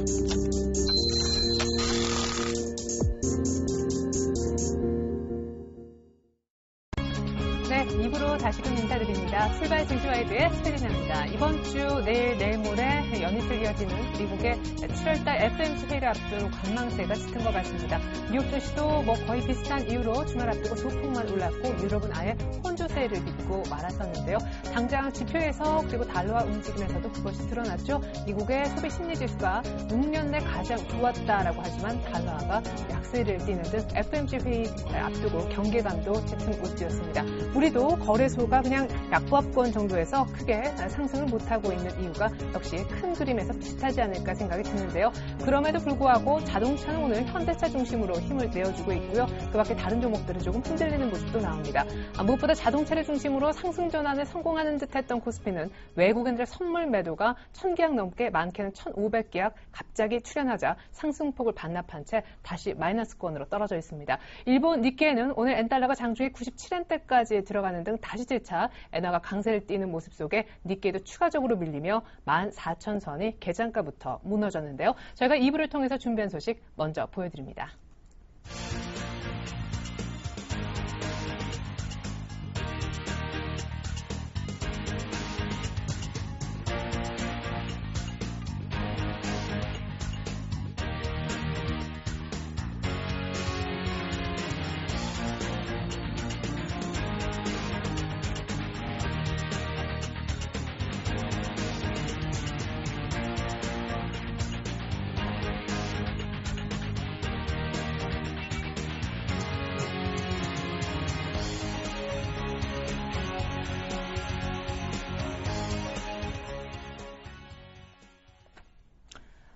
네, 2부로 다시금 인사드립니다. 출발 증시와이드의 최진아입니다. 이번 주 내일 모레 연이틀 이어지는 미국의 7월달 FOMC 회의를 앞둔 관망세가 짙은 것 같습니다. 뉴욕 증시도 거의 비슷한 이유로 주말 앞두고 소폭만 올랐고 유럽은 아예 혼조세를 빚고 말았었는데요. 당장 지표에서 그리고 달러와 움직임에서도 그것이 드러났죠. 미국의 소비 심리 지수가 6년 내 가장 좋았다라고 하지만 달러가 약세를 띠는 등 FOMC 회의 앞두고 경계감도 짙은 모습이었습니다. 우리도 거래소가 그냥 약보합권 정도에서 크게 상승을 못하고 있는 이유가 역시 큰 그림에서 비슷하지 않을까 생각이 드는데요. 그럼에도 불구하고 자동차는 오늘 현대차 중심으로 힘을 내어주고 있고요. 그 밖에 다른 종목들은 조금 흔들리는 모습도 나옵니다. 무엇보다 자동차를 중심으로 상승 전환에 성공하는 듯했던 코스피는 외국인들의 선물 매도가 1000계약 넘게 많게는 1500계약 갑자기 출현하자 상승폭을 반납한 채 다시 마이너스권으로 떨어져 있습니다. 일본 니케이는 오늘 엔달러가 장중에 97엔대까지 들어가는 등 다시 재차 엔화가 강세를 띠는 모습 속에 니케이도 추가적으로 밀리며 14,000선이 개장가부터 무너졌는데요. 저희가 2부를 통해서 준비한 소식 먼저 보여드립니다.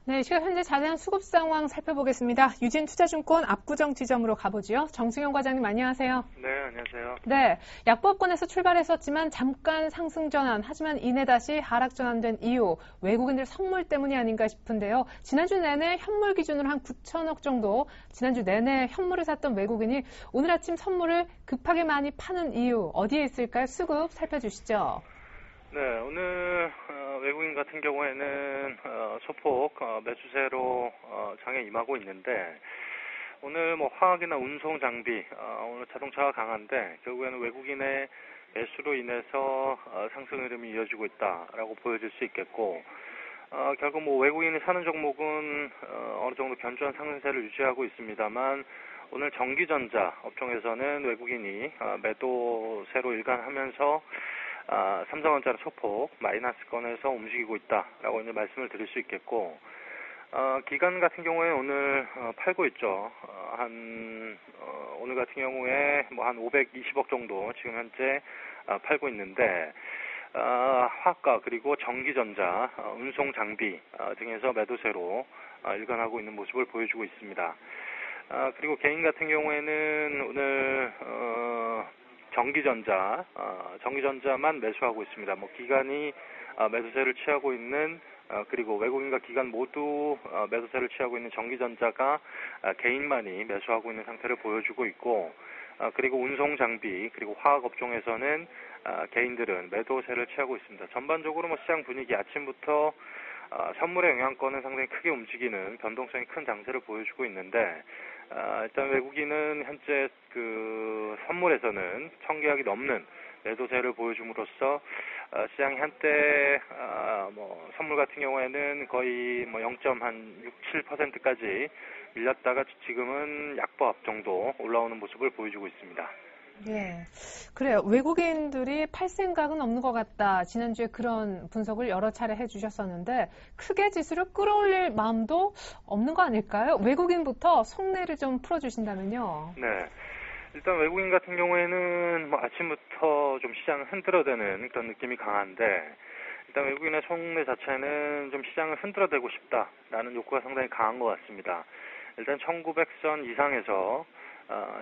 네, 시각 현재 자세한 수급 상황 살펴보겠습니다. 유진투자증권 압구정 지점으로 가보지요. 정승현 과장님 안녕하세요. 네, 안녕하세요. 네, 약보합권에서 출발했었지만 잠깐 상승 전환, 하지만 이내 다시 하락 전환된 이유, 외국인들 선물 때문이 아닌가 싶은데요. 지난주 내내 현물 기준으로 한 9천억 정도, 지난주 내내 현물을 샀던 외국인이 오늘 아침 선물을 급하게 많이 파는 이유, 어디에 있을까요? 수급 살펴주시죠. 네, 오늘 외국인 같은 경우에는 소폭 매수세로 장에 임하고 있는데 오늘 화학이나 운송 장비, 오늘 자동차가 강한데 결국에는 외국인의 매수로 인해서 상승 흐름이 이어지고 있다라고 보여질 수 있겠고 결국 외국인이 사는 종목은 어느 정도 견조한 상승세를 유지하고 있습니다만 오늘 전기전자 업종에서는 외국인이 매도세로 일관하면서 삼성전자를 소폭 마이너스권에서 움직이고 있다라고 이제 말씀을 드릴 수 있겠고 기관 같은 경우에 오늘 팔고 있죠. 오늘 같은 경우에 한 520억 정도 지금 현재 팔고 있는데 화학과 그리고 전기전자, 운송 장비 등에서 매도세로 일관하고 있는 모습을 보여주고 있습니다. 그리고 개인 같은 경우에는 오늘 전기전자만 매수하고 있습니다. 기관이 매수세를 취하고 있는 그리고 외국인과 기관 모두 매수세를 취하고 있는 전기전자가 개인만이 매수하고 있는 상태를 보여주고 있고 그리고 운송 장비 그리고 화학 업종에서는 개인들은 매도세를 취하고 있습니다. 전반적으로 시장 분위기 아침부터 선물의 영향권은 상당히 크게 움직이는 변동성이 큰 장세를 보여주고 있는데 일단 외국인은 현재 선물에서는 1000계약이 넘는 매도세를 보여줌으로써 시장이 한때 선물 같은 경우에는 거의 0.67%까지 밀렸다가 지금은 약보합 정도 올라오는 모습을 보여주고 있습니다. 네, 그래요. 외국인들이 팔 생각은 없는 것 같다. 지난주에 그런 분석을 여러 차례 해주셨었는데 크게 지수를 끌어올릴 마음도 없는 거 아닐까요? 외국인부터 속내를 좀 풀어주신다면요. 네. 일단 외국인 같은 경우에는 아침부터 좀 시장을 흔들어대는 그런 느낌이 강한데 일단 외국인의 속내 자체는 좀 시장을 흔들어대고 싶다라는 욕구가 상당히 강한 것 같습니다. 일단 1900선 이상에서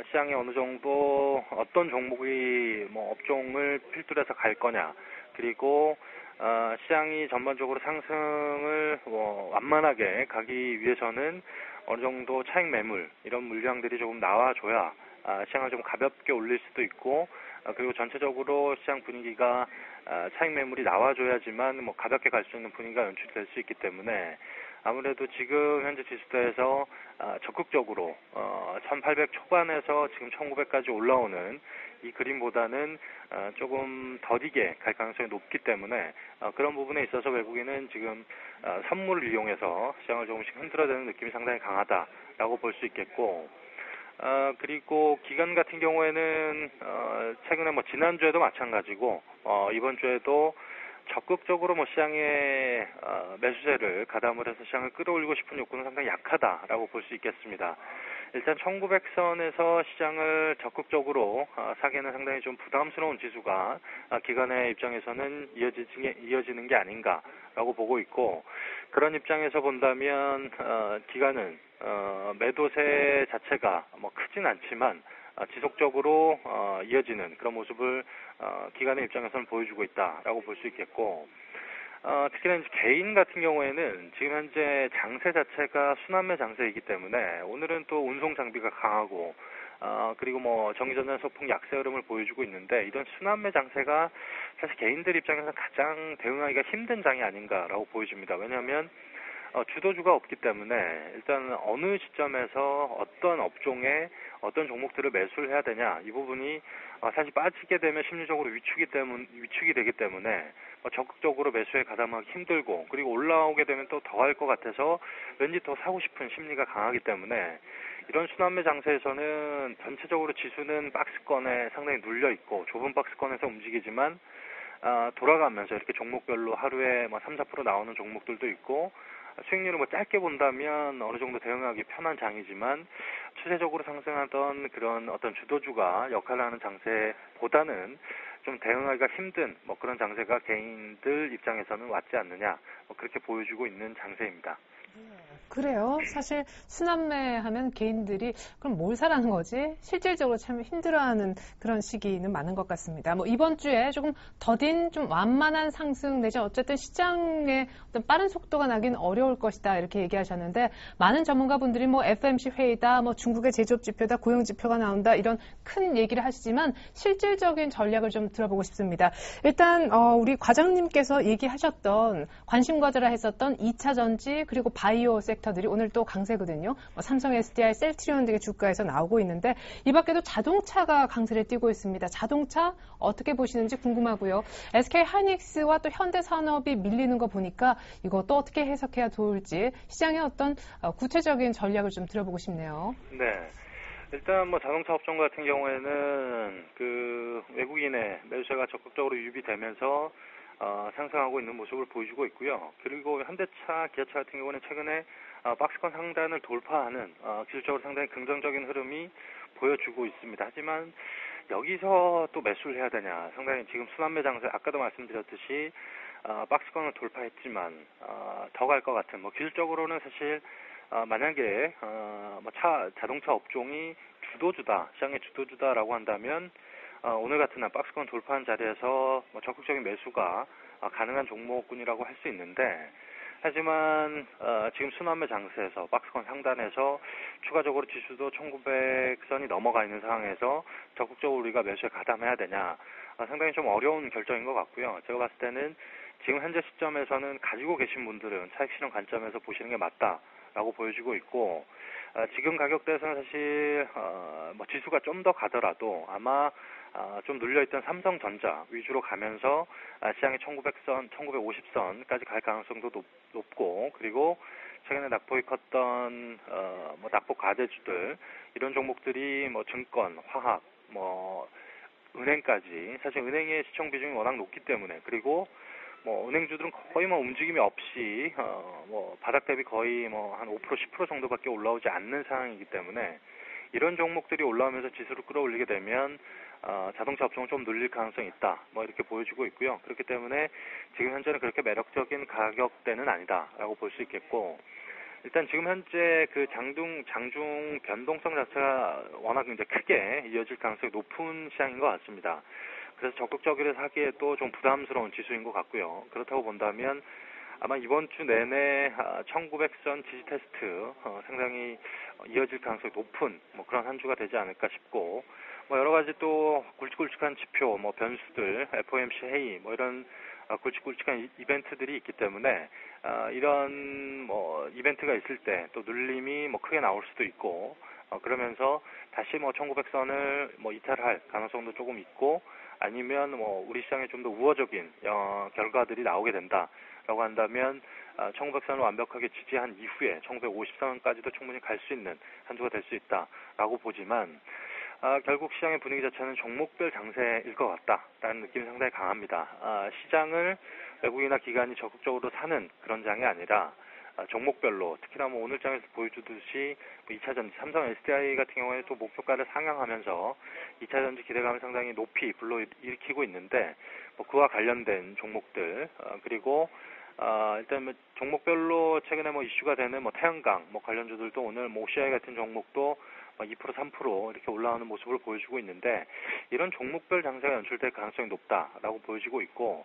시장이 어느 정도 어떤 종목이 업종을 필두로 해서 갈 거냐 그리고 시장이 전반적으로 상승을 완만하게 가기 위해서는 어느 정도 차익 매물 이런 물량들이 조금 나와줘야 시장을 좀 가볍게 올릴 수도 있고 그리고 전체적으로 시장 분위기가 차익 매물이 나와줘야지만 가볍게 갈 수 있는 분위기가 연출될 수 있기 때문에 아무래도 지금 현재 지수대에서 적극적으로 1800 초반에서 지금 1900까지 올라오는 이 그림보다는 조금 더디게 갈 가능성이 높기 때문에 그런 부분에 있어서 외국인은 지금 선물을 이용해서 시장을 조금씩 흔들어대는 느낌이 상당히 강하다라고 볼 수 있겠고, 그리고 기관 같은 경우에는 최근에 뭐 지난주에도 마찬가지고 이번 주에도 적극적으로 뭐 시장에 매수세를 가담을 해서 시장을 끌어올리고 싶은 욕구는 상당히 약하다라고 볼 수 있겠습니다. 일단 1900선에서 시장을 적극적으로 사기에는 상당히 좀 부담스러운 지수가 기관의 입장에서는 이어지는 게 아닌가라고 보고 있고, 그런 입장에서 본다면 기관은 매도세 자체가 뭐 크진 않지만 지속적으로 이어지는 그런 모습을 기관의 입장에서는 보여주고 있다라고 볼 수 있겠고, 특히나 이제 개인 같은 경우에는 지금 현재 장세 자체가 순환매 장세이기 때문에 오늘은 또 운송 장비가 강하고 그리고 뭐 전기전자 소폭 약세 흐름을 보여주고 있는데, 이런 순환매 장세가 사실 개인들 입장에서 가장 대응하기가 힘든 장이 아닌가라고 보여집니다. 왜냐하면 주도주가 없기 때문에 일단 어느 시점에서 어떤 업종에 어떤 종목들을 매수를 해야 되냐, 이 부분이 사실 빠지게 되면 심리적으로 위축이 되기 때문에 적극적으로 매수에 가담하기 힘들고, 그리고 올라오게 되면 또 더 할 것 같아서 왠지 더 사고 싶은 심리가 강하기 때문에 이런 순환매 장세에서는 전체적으로 지수는 박스권에 상당히 눌려 있고 좁은 박스권에서 움직이지만 돌아가면서 이렇게 종목별로 하루에 3, 4% 나오는 종목들도 있고, 수익률을 뭐 짧게 본다면 어느 정도 대응하기 편한 장이지만 추세적으로 상승하던 그런 어떤 주도주가 역할을 하는 장세보다는 좀 대응하기가 힘든 그런 장세가 개인들 입장에서는 왔지 않느냐, 그렇게 보여주고 있는 장세입니다. 그래요. 사실 순환매 하면 개인들이 그럼 뭘 사라는 거지? 실질적으로 참 힘들어하는 그런 시기는 많은 것 같습니다. 이번 주에 조금 더딘 좀 완만한 상승 내지 어쨌든 시장의 어떤 빠른 속도가 나긴 어려울 것이다 이렇게 얘기하셨는데, 많은 전문가분들이 FMC 회의다, 중국의 제조업 지표다, 고용 지표가 나온다 이런 큰 얘기를 하시지만 실질적인 전략을 좀 들어보고 싶습니다. 일단 우리 과장님께서 얘기하셨던 관심 가져라 했었던 2차 전지 그리고 바이오 섹터들이 오늘 또 강세거든요. 삼성 SDI, 셀트리온 등의 주가에서 나오고 있는데, 이 밖에도 자동차가 강세를 띠고 있습니다. 자동차 어떻게 보시는지 궁금하고요. SK 하이닉스와 또 현대산업이 밀리는 거 보니까 이거 또 어떻게 해석해야 좋을지 시장의 어떤 구체적인 전략을 좀 들어보고 싶네요. 네. 일단 자동차 업종 같은 경우에는 그 외국인의 매수세가 적극적으로 유입되면서 상승하고 있는 모습을 보여주고 있고요. 그리고 현대차, 기아차 같은 경우는 최근에 박스권 상단을 돌파하는 기술적으로 상당히 긍정적인 흐름이 보여주고 있습니다. 하지만 여기서 또 매수를 해야 되냐, 상당히 지금 순환매 장세, 아까도 말씀드렸듯이 박스권을 돌파했지만 더 갈 것 같은, 기술적으로는 사실 만약에 자동차 업종이 주도주다, 시장의 주도주다라고 한다면 오늘 같은 날 박스권 돌파한 자리에서 적극적인 매수가 가능한 종목군이라고 할 수 있는데, 하지만 지금 순환매 장세에서 박스권 상단에서 추가적으로 지수도 1900선이 넘어가 있는 상황에서 적극적으로 우리가 매수에 가담해야 되냐, 상당히 좀 어려운 결정인 것 같고요. 제가 봤을 때는 지금 현재 시점에서는 가지고 계신 분들은 차익 실현 관점에서 보시는 게 맞다라고 보여지고 있고, 지금 가격대에서는 사실 지수가 좀 더 가더라도 아마 좀 눌려있던 삼성전자 위주로 가면서 시장의 1900선, 1950선까지 갈 가능성도 높고, 그리고 최근에 낙폭이 컸던 낙폭 과대주들, 이런 종목들이 증권, 화학, 은행까지, 사실 은행의 시총 비중이 워낙 높기 때문에, 그리고 은행주들은 거의 움직임이 없이 바닥 대비 거의 한 5%, 10% 정도밖에 올라오지 않는 상황이기 때문에, 이런 종목들이 올라오면서 지수를 끌어올리게 되면 자동차 업종은 좀 눌릴 가능성이 있다, 이렇게 보여주고 있고요. 그렇기 때문에 지금 현재는 그렇게 매력적인 가격대는 아니다라고 볼 수 있겠고, 일단 지금 현재 그 장중 변동성 자체가 워낙 이제 크게 이어질 가능성이 높은 시장인 것 같습니다. 그래서 적극적으로 하기에도 좀 부담스러운 지수인 것 같고요. 그렇다고 본다면 아마 이번 주 내내 1900선 지지 테스트 상당히 이어질 가능성이 높은 그런 한 주가 되지 않을까 싶고, 여러 가지 또 굵직굵직한 지표, 변수들, FOMC 회의, 이런 굵직굵직한 이벤트들이 있기 때문에 이런 뭐 이벤트가 있을 때 또 눌림이 뭐 크게 나올 수도 있고 그러면서 다시 뭐 1900선을 뭐 이탈할 가능성도 조금 있고 아니면 뭐 우리 시장에 좀 더 우호적인 결과들이 나오게 된다라고 한다면 1900선을 완벽하게 지지한 이후에 1950선까지도 충분히 갈 수 있는 한주가 될 수 있다라고 보지만 결국 시장의 분위기 자체는 종목별 장세일 것 같다라는 느낌이 상당히 강합니다. 시장을 외국인이나 기관이 적극적으로 사는 그런 장이 아니라 종목별로 특히나 뭐 오늘 장에서 보여주듯이 2차전지 삼성 SDI 같은 경우에 또 목표가를 상향하면서 2차전지 기대감을 상당히 높이 불러일으키고 있는데 뭐 그와 관련된 종목들 그리고 일단 뭐 종목별로 최근에 뭐 이슈가 되는 뭐 태양광 뭐 관련주들도 오늘 뭐 OCI 같은 종목도 2% 3% 이렇게 올라오는 모습을 보여주고 있는데 이런 종목별 장세가 연출될 가능성이 높다라고 보여지고 있고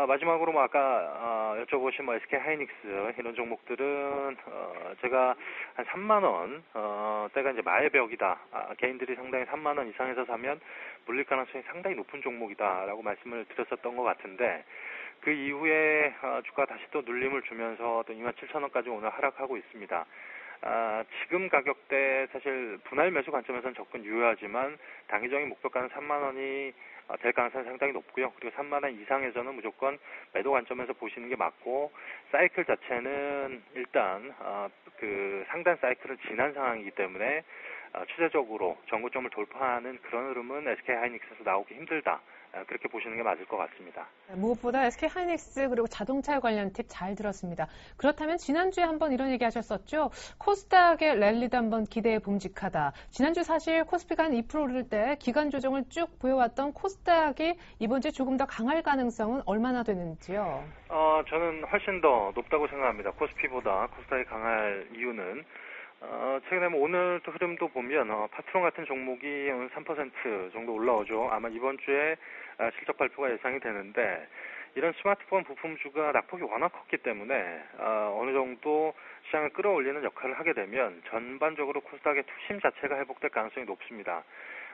마지막으로 뭐 아까 여쭤보신 뭐 SK 하이닉스 이런 종목들은 제가 한 3만 원 때가 이제 마의 벽이다. 개인들이 상당히 3만 원 이상에서 사면 물릴 가능성이 상당히 높은 종목이다라고 말씀을 드렸었던 것 같은데 그 이후에 주가 다시 또 눌림을 주면서 또 27,000원까지 오늘 하락하고 있습니다. 지금 가격대 사실 분할 매수 관점에서는 접근 유효하지만 단기적인 목표가는 3만 원이 될 가능성이 상당히 높고요. 그리고 3만 원 이상에서는 무조건 매도 관점에서 보시는 게 맞고 사이클 자체는 일단 그 상단 사이클을 지난 상황이기 때문에 추세적으로 전고점을 돌파하는 그런 흐름은 SK 하이닉스에서 나오기 힘들다. 그렇게 보시는 게 맞을 것 같습니다. 무엇보다 SK 하이닉스 그리고 자동차 관련 팁 잘 들었습니다. 그렇다면 지난주에 한번 이런 얘기 하셨었죠. 코스닥의 랠리도 한번 기대해 봄직하다. 지난주 사실 코스피가 한 2% 오를 때 기간 조정을 쭉 보여왔던 코스닥이 이번 주에 조금 더 강할 가능성은 얼마나 되는지요? 저는 훨씬 더 높다고 생각합니다. 코스피보다 코스닥이 강할 이유는 최근에 뭐 오늘 또 흐름도 보면 파트론 같은 종목이 오늘 3% 정도 올라오죠. 아마 이번 주에 실적 발표가 예상이 되는데 이런 스마트폰 부품주가 낙폭이 워낙 컸기 때문에 어느 정도 시장을 끌어올리는 역할을 하게 되면 전반적으로 코스닥의 투심 자체가 회복될 가능성이 높습니다.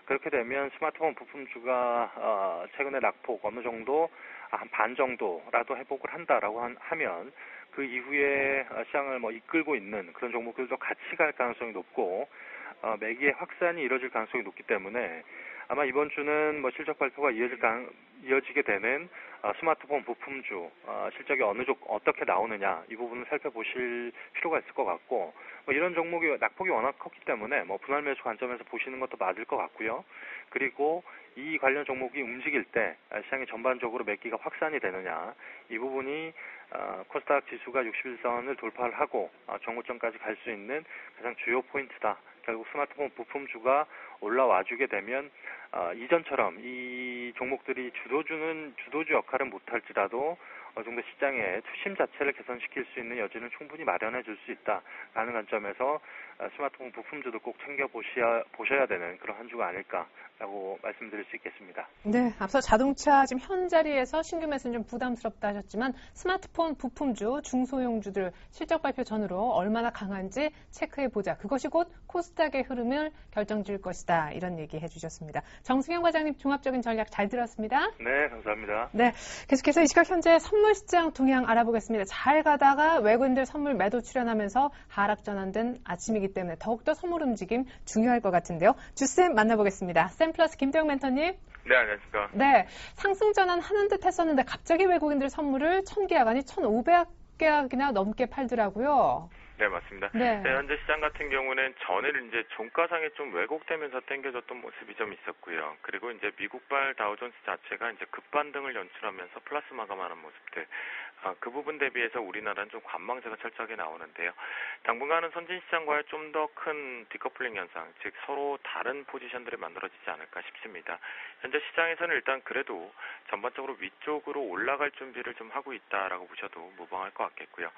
그렇게 되면 스마트폰 부품주가 최근에 낙폭 어느 정도 한 반 정도라도 회복을 한다라고 하면 그 이후에 시장을 뭐 이끌고 있는 그런 종목들도 같이 갈 가능성이 높고 매기의 확산이 이뤄질 가능성이 높기 때문에 아마 이번 주는 뭐 실적 발표가 이어지게 되는 스마트폰 부품주 실적이 어떻게 나오느냐 이 부분을 살펴보실 필요가 있을 것 같고 뭐 이런 종목이 낙폭이 워낙 컸기 때문에 뭐 분할 매수 관점에서 보시는 것도 맞을 것 같고요. 그리고 이 관련 종목이 움직일 때 시장이 전반적으로 매기가 확산이 되느냐 이 부분이 코스닥 지수가 61선을 돌파를 하고 정고점까지 갈 수 있는 가장 주요 포인트다. 결국 스마트폰 부품주가 올라와주게 되면 이전처럼 이 종목들이 주도주 역할은 못할지라도 어느 정도 시장의 투심 자체를 개선시킬 수 있는 여지는 충분히 마련해 줄 수 있다라는 관점에서 스마트폰 부품주도 꼭 챙겨보셔야 되는 그런 한 주가 아닐까라고 말씀드릴 수 있겠습니다. 네, 앞서 자동차 지금 현 자리에서 신규 매수는 좀 부담스럽다 하셨지만 스마트폰 부품주, 중소형주들 실적 발표 전후로 얼마나 강한지 체크해보자. 그것이 곧 코스닥의 흐름을 결정질 것이다. 이런 얘기 해주셨습니다. 정승현 과장님 종합적인 전략 잘 들었습니다. 네, 감사합니다. 네, 계속해서 이 시각 현재 선물시장 동향 알아보겠습니다. 잘 가다가 외국인들 선물 매도 출현하면서 하락 전환된 아침이기 때문에 더욱더 선물 움직임 중요할 것 같은데요. 주쌤 만나보겠습니다. 쌤 플러스 김태형 멘토님. 네, 안녕하십니까. 네, 상승 전환 하는 듯 했었는데 갑자기 외국인들 선물을 1,000계약 아니 1,500계약이나 넘게 팔더라고요. 네, 맞습니다. 네. 현재 시장 같은 경우는 전일 이제 종가상에 좀 왜곡되면서 당겨졌던 모습이 좀 있었고요. 그리고 이제 미국발 다우존스 자체가 이제 급반등을 연출하면서 플러스 마감하는 모습들. 그 부분 대비해서 우리나라는 좀 관망세가 철저하게 나오는데요. 당분간은 선진시장과의 좀 더 큰 디커플링 현상, 즉 서로 다른 포지션들이 만들어지지 않을까 싶습니다. 현재 시장에서는 일단 그래도 전반적으로 위쪽으로 올라갈 준비를 좀 하고 있다라고 보셔도 무방할 것 같겠고요.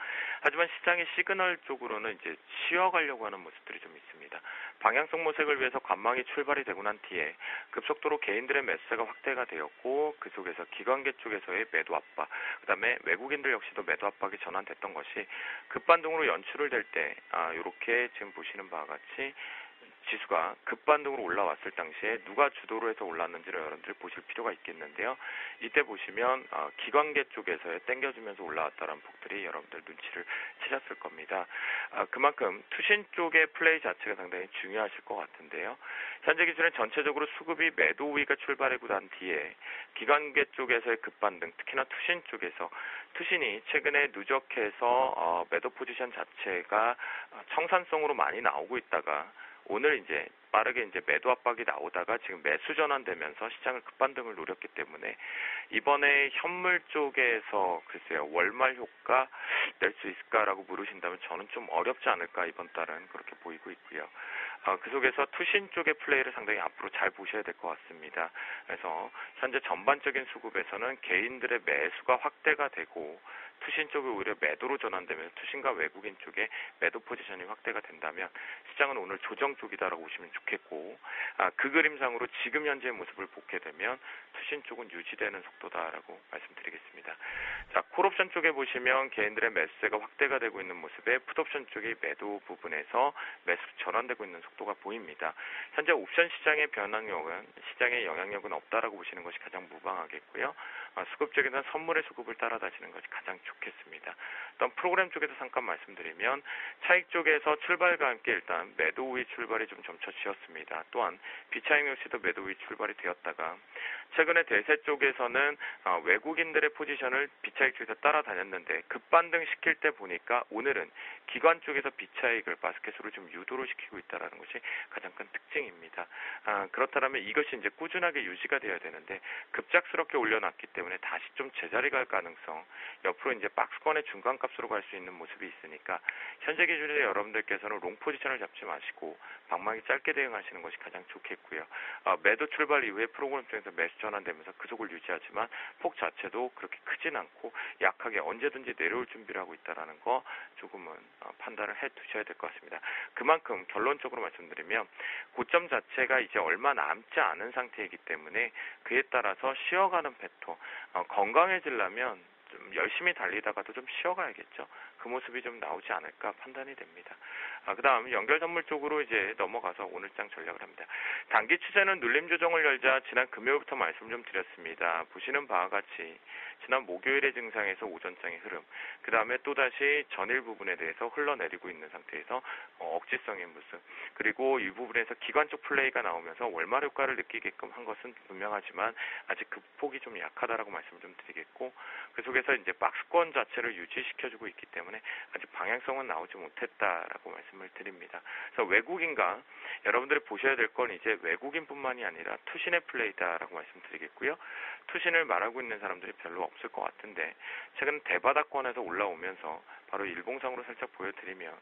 하지만 시장의 시그널 쪽으로는 이제 쉬어가려고 하는 모습들이 좀 있습니다. 방향성 모색을 위해서 관망이 출발이 되고 난 뒤에 급속도로 개인들의 매수세가 확대가 되었고 그 속에서 기관계 쪽에서의 매도 압박, 그다음에 외국인들 역시도 매도 압박이 전환됐던 것이 급반등으로 연출을 될 때 이렇게 지금 보시는 바와 같이 지수가 급반등으로 올라왔을 당시에 누가 주도로 해서 올랐는지를 여러분들이 보실 필요가 있겠는데요. 이때 보시면 기관계 쪽에서의 땡겨주면서 올라왔다는 폭들이 여러분들 눈치를 채셨을 겁니다. 그만큼 투신 쪽의 플레이 자체가 상당히 중요하실 것 같은데요. 현재 기준에 전체적으로 수급이 매도 우위가 출발하고 난 뒤에 기관계 쪽에서의 급반등, 특히나 투신 쪽에서 투신이 최근에 누적해서 매도 포지션 자체가 청산성으로 많이 나오고 있다가 오늘 이제 빠르게 이제 매도 압박이 나오다가 지금 매수 전환되면서 시장을 급반등을 노렸기 때문에 이번에 현물 쪽에서 글쎄요 월말 효과 낼 수 있을까라고 물으신다면 저는 좀 어렵지 않을까 이번 달은 그렇게 보이고 있고요. 그 속에서 투신 쪽의 플레이를 상당히 앞으로 잘 보셔야 될 것 같습니다. 그래서 현재 전반적인 수급에서는 개인들의 매수가 확대가 되고 투신 쪽이 오히려 매도로 전환되면서 투신과 외국인 쪽에 매도 포지션이 확대가 된다면 시장은 오늘 조정 쪽이다라고 보시면 좋겠고 그 그림상으로 지금 현재의 모습을 보게 되면 투신 쪽은 유지되는 속도다라고 말씀드리겠습니다. 자, 콜옵션 쪽에 보시면 개인들의 매수세가 확대가 되고 있는 모습에 풋옵션 쪽이 매도 부분에서 매수로 전환되고 있는 속도가 보입니다. 현재 옵션 시장의 시장의 영향력은 없다라고 보시는 것이 가장 무방하겠고요. 수급 쪽에서는 선물의 수급을 따라다니는 것이 가장 좋겠습니다. 일단 프로그램 쪽에서 잠깐 말씀드리면 차익 쪽에서 출발과 함께 일단 매도 우위 출발이 좀 점쳐지었습니다. 또한 비차익 역시도 매도 우위 출발이 되었다가 최근에 대세 쪽에서는 외국인들의 포지션을 비차익 쪽에서 따라다녔는데 급반등 시킬 때 보니까 오늘은 기관 쪽에서 비차익을 바스켓으로 좀 유도를 시키고 있다는 것이 가장 큰 특징입니다. 그렇다면 이것이 이제 꾸준하게 유지가 되어야 되는데 급작스럽게 올려놨기 때문에 다시 좀 제자리 갈 가능성, 옆으로 이제 박스권의 중간값으로 갈 수 있는 모습이 있으니까 현재 기준에 여러분들께서는 롱 포지션을 잡지 마시고 방망이 짧게 대응하시는 것이 가장 좋겠고요. 매도 출발 이후에 프로그램 쪽에서 매수 전환되면서 그 속을 유지하지만 폭 자체도 그렇게 크진 않고 약하게 언제든지 내려올 준비를 하고 있다는 거 조금은 판단을 해 두셔야 될 것 같습니다. 그만큼 결론적으로 말씀드리면 고점 자체가 이제 얼마 남지 않은 상태이기 때문에 그에 따라서 쉬어가는 패턴, 건강해지려면 좀 열심히 달리다가도 좀 쉬어가야겠죠. 그 모습이 좀 나오지 않을까 판단이 됩니다. 그 다음 연결 선물 쪽으로 이제 넘어가서 오늘장 전략을 합니다. 단기 추세는 눌림 조정을 열자 지난 금요일부터 말씀 좀 드렸습니다. 보시는 바와 같이 지난 목요일의 증상에서 오전장의 흐름, 그 다음에 또다시 전일 부분에 대해서 흘러내리고 있는 상태에서 억지성의 모습, 그리고 이 부분에서 기관 쪽 플레이가 나오면서 월말 효과를 느끼게끔 한 것은 분명하지만 아직 그 폭이 좀 약하다라고 말씀을 좀 드리겠고 그 속에서 이제 박스권 자체를 유지시켜주고 있기 때문에 아직 방향성은 나오지 못했다라고 말씀을 드립니다. 그래서 외국인과 여러분들이 보셔야 될 건 이제 외국인뿐만이 아니라 투신의 플레이다라고 말씀드리겠고요. 투신을 말하고 있는 사람들이 별로 없을 것 같은데 최근 대바닥권에서 올라오면서 바로 일봉상으로 살짝 보여드리면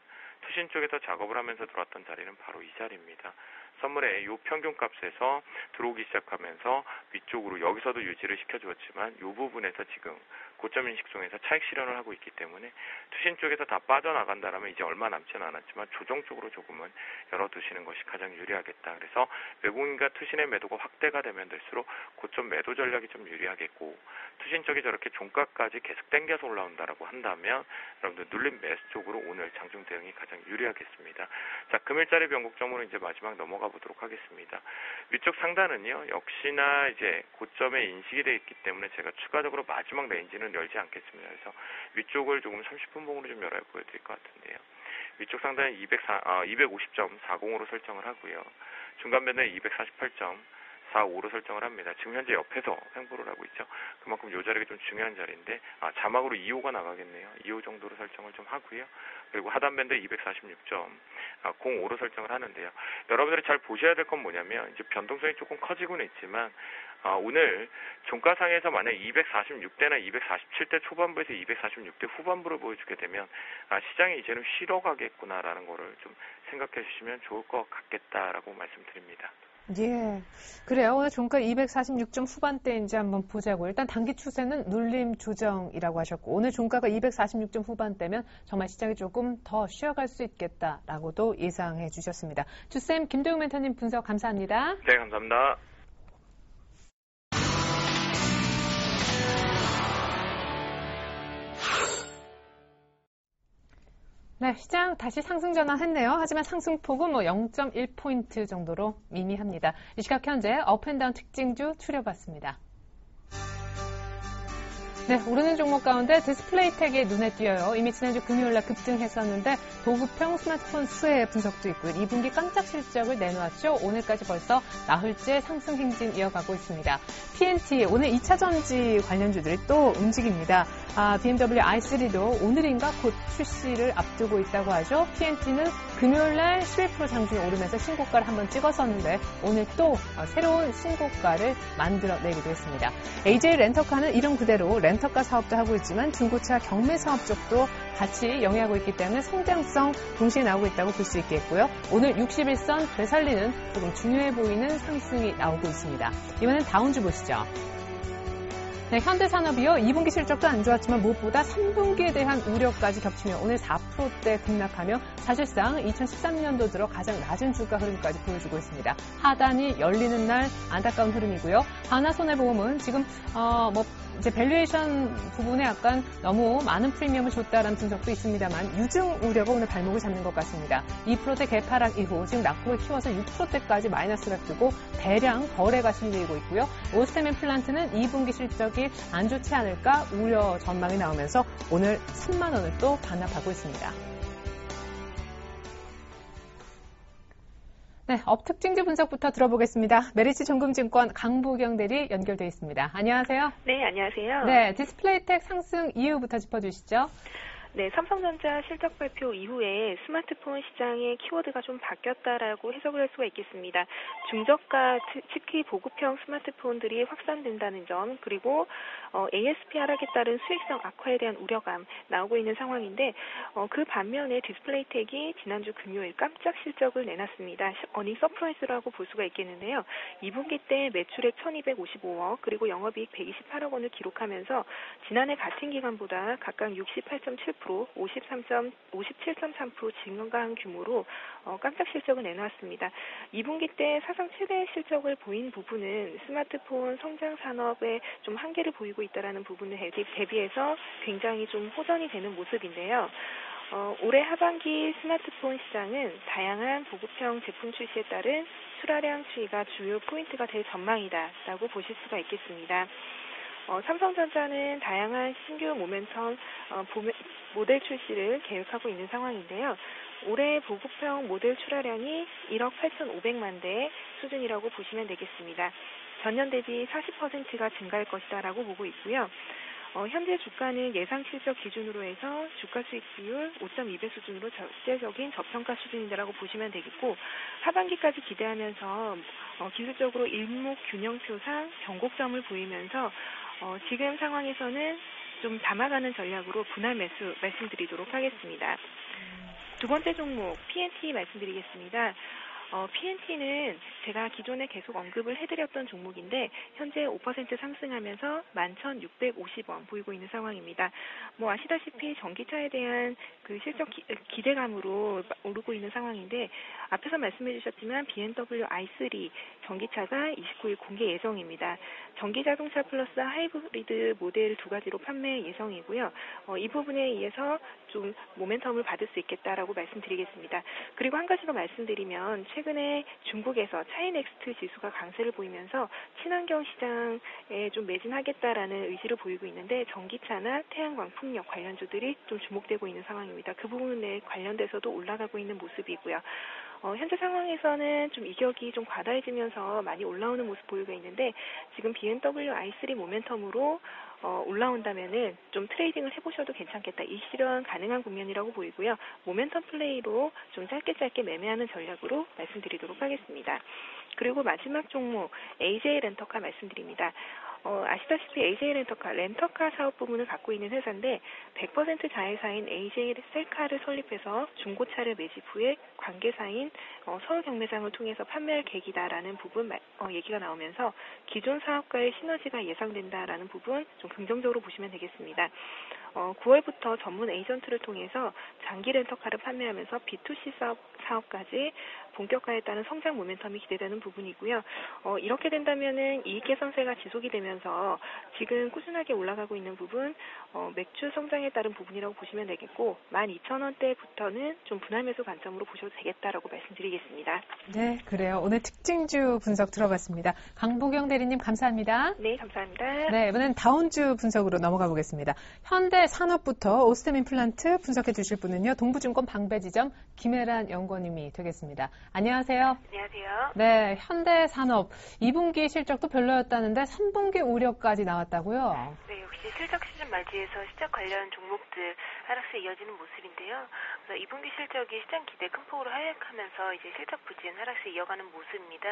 투신 쪽에서 작업을 하면서 들어왔던 자리는 바로 이 자리입니다. 선물의 이 평균값에서 들어오기 시작하면서 위쪽으로 여기서도 유지를 시켜주었지만 이 부분에서 지금 고점 인식송에서 차익 실현을 하고 있기 때문에 투신 쪽에서 다 빠져나간다라면 이제 얼마 남지는 않았지만 조정 쪽으로 조금은 열어두시는 것이 가장 유리하겠다. 그래서 외국인과 투신의 매도가 확대가 되면 될수록 고점 매도 전략이 좀 유리하겠고 투신 쪽이 저렇게 종가까지 계속 당겨서 올라온다라고 한다면 여러분들 눌림 매수 쪽으로 오늘 장중 대응이 가장 유리하겠습니다. 자, 금일자리 변곡점으로 이제 마지막 넘어가 보도록 하겠습니다. 위쪽 상단은요 역시나 이제 고점에 인식이 되어 있기 때문에 제가 추가적으로 마지막 레인지는 열지 않겠습니다. 그래서 위쪽을 조금 30분 봉으로 좀 열어 보여드릴 것 같은데요. 위쪽 상단은 250.40으로 설정을 하고요. 중간 밴드는 248.45로 설정을 합니다. 지금 현재 옆에서 횡보를 하고 있죠. 그만큼 이 자리가 좀 중요한 자리인데 자막으로 2호 나가겠네요. 2호 정도로 설정을 좀 하고요. 그리고 하단 밴드 246.05로 설정을 하는데요. 여러분들이 잘 보셔야 될 건 뭐냐면 이제 변동성이 조금 커지고는 있지만 오늘 종가상에서 만약 246대나 247대 초반부에서 246대 후반부를 보여주게 되면 시장이 이제는 쉬러 가겠구나라는 거를 좀 생각해 주시면 좋을 것 같겠다라고 말씀드립니다. 예, 그래요. 오늘 종가 246점 후반대인지 한번 보자고요. 일단 단기 추세는 눌림 조정이라고 하셨고 오늘 종가가 246점 후반대면 정말 시장이 조금 더 쉬어갈 수 있겠다라고도 예상해 주셨습니다. 주쌤, 김도영 멘토님 분석 감사합니다. 네, 감사합니다. 네, 네, 시장 다시 상승 전환했네요. 하지만 상승폭은 0.1포인트 정도로 미미합니다. 이 시각 현재 업앤다운 특징주 추려봤습니다. 네, 오르는 종목 가운데 디스플레이텍이 눈에 띄어요. 이미 지난주 금요일날 급등했었는데 보급형 스마트폰 수혜 분석도 있고요. 2분기 깜짝 실적을 내놓았죠. 오늘까지 벌써 나흘째 상승 행진 이어가고 있습니다. PNT, 오늘 2차 전지 관련주들이 또 움직입니다. BMW i3도 오늘인가 곧 출시를 앞두고 있다고 하죠. PNT는 금요일날 11% 장중에 오르면서 신고가를 한번 찍었었는데 오늘 또 새로운 신고가를 만들어내기도 했습니다. AJ 렌터카는 이름 그대로 렌터카 사업도 하고 있지만 중고차 경매 사업 쪽도 같이 영위하고 있기 때문에 성장성 동시에 나오고 있다고 볼 수 있겠고요. 오늘 61선 되살리는 조금 중요해 보이는 상승이 나오고 있습니다. 이번엔 다운주 보시죠. 네, 현대산업이요. 2분기 실적도 안 좋았지만 무엇보다 3분기에 대한 우려까지 겹치며 오늘 4%대 급락하며 사실상 2013년도 들어 가장 낮은 주가 흐름까지 보여주고 있습니다. 하단이 열리는 날 안타까운 흐름이고요. 하나손해보험은 지금 이제 밸류에이션 부분에 약간 너무 많은 프리미엄을 줬다라는 분석도 있습니다만 유증 우려가 오늘 발목을 잡는 것 같습니다. 2%대 개파락 이후 지금 낙폭을 키워서 6%대까지 마이너스가 뜨고 대량 거래가 실리고 있고요. 오스템 플란트는 2분기 실적이 안 좋지 않을까 우려 전망이 나오면서 오늘 3만 원을 또 반납하고 있습니다. 네, 업특징주 분석부터 들어보겠습니다. 메리츠 정금증권 강보경 대리 연결되어 있습니다. 안녕하세요. 네, 안녕하세요. 네, 디스플레이텍 상승 이유부터 짚어주시죠. 네, 삼성전자 실적 발표 이후에 스마트폰 시장의 키워드가 좀 바뀌었다라고 해석을 할 수가 있겠습니다. 중저가, 특히 보급형 스마트폰들이 확산된다는 점, 그리고 ASP 하락에 따른 수익성 악화에 대한 우려감 나오고 있는 상황인데 그 반면에 디스플레이텍이 지난주 금요일 깜짝 실적을 내놨습니다. 어닝 서프라이즈라고 볼 수가 있겠는데요. 2분기 때 매출액 1255억 그리고 영업이익 128억 원을 기록하면서 지난해 같은 기간보다 각각 68.7%, 57.3% 증가한 규모로 깜짝 실적을 내놓았습니다. 2분기 때 사상 최대 실적을 보인 부분은 스마트폰 성장 산업에 좀 한계를 보이고 있다는 부분을 대비해서 굉장히 좀 호전이 되는 모습인데요. 올해 하반기 스마트폰 시장은 다양한 보급형 제품 출시에 따른 출하량 추이가 주요 포인트가 될 전망이다라고 보실 수가 있겠습니다. 삼성전자는 다양한 신규 모멘텀 모델 출시를 계획하고 있는 상황인데요. 올해 보급형 모델 출하량이 1억 8,500만 대 수준이라고 보시면 되겠습니다. 전년 대비 40%가 증가할 것이다라고 보고 있고요. 현재 주가는 예상 실적 기준으로 해서 주가 수익 비율 5.2배 수준으로 절대적인 저평가 수준이라고 보시면 되겠고 하반기까지 기대하면서 기술적으로 일목균형표상 변곡점을 보이면서 지금 상황에서는 좀 담아가는 전략으로 분할 매수 말씀드리도록 하겠습니다. 두 번째 종목 PNT 말씀드리겠습니다. PNT는 제가 기존에 계속 언급을 해드렸던 종목인데 현재 5% 상승하면서 11,650원 보이고 있는 상황입니다. 아시다시피 전기차에 대한 그 실적 기대감으로 오르고 있는 상황인데 앞에서 말씀해 주셨지만 BMW i3 전기차가 29일 공개 예정입니다. 전기자동차 플러스 하이브리드 모델 두 가지로 판매 예정이고요. 이 부분에 의해서 좀 모멘텀을 받을 수 있겠다라고 말씀드리겠습니다. 그리고 한 가지 더 말씀드리면 최근에 중국에서 차이넥스트 지수가 강세를 보이면서 친환경 시장에 좀 매진하겠다라는 의지를 보이고 있는데 전기차나 태양광, 풍력 관련주들이 좀 주목되고 있는 상황입니다. 그 부분에 관련돼서도 올라가고 있는 모습이고요. 현재 상황에서는 좀 이격이 좀 과다해지면서 많이 올라오는 모습 보이고 있는데 지금 BMW i3 모멘텀으로 올라온다면은 좀 트레이딩을 해보셔도 괜찮겠다. 이 실현 가능한 국면이라고 보이고요. 모멘텀 플레이로 좀 짧게 매매하는 전략으로 말씀드리도록 하겠습니다. 그리고 마지막 종목 AJ 렌터카 말씀드립니다. 아시다시피 AJ 렌터카 사업 부문을 갖고 있는 회사인데 100% 자회사인 AJ 셀카를 설립해서 중고차를 매집 후에 관계사인 서울 경매장을 통해서 판매할 계획이다라는 부분 얘기가 나오면서 기존 사업과의 시너지가 예상된다라는 부분 좀 긍정적으로 보시면 되겠습니다. 9월부터 전문 에이전트를 통해서 장기 렌터카를 판매하면서 B2C 사업까지 본격화했다는 성장 모멘텀이 기대되는 부분이고요. 이렇게 된다면은 이익 개선세가 지속이 되면서 지금 꾸준하게 올라가고 있는 부분, 매출 성장에 따른 부분이라고 보시면 되겠고, 12,000원대부터는 좀 분할 매수 관점으로 보셔도 되겠다라고 말씀드리겠습니다. 네, 그래요. 오늘 특징주 분석 들어봤습니다. 강보경 대리님 감사합니다. 네, 감사합니다. 네, 이번엔 다운주 분석으로 넘어가 보겠습니다. 현대산업부터 오스템 임플란트 분석해 주실 분은요, 동부증권 방배지점 김혜란 연구원님이 되겠습니다. 안녕하세요. 안녕하세요. 네, 현대산업 2분기 실적도 별로였다는데 3분기 우려까지 나왔다고요? 네, 역시 실적 시즌 맞이해서 시작 관련 종목들 하락세 이어지는 모습인데요. 그래서 2분기 실적이 시장 기대 큰 폭으로 하락하면서 이제 실적 부진 하락세 이어가는 모습입니다.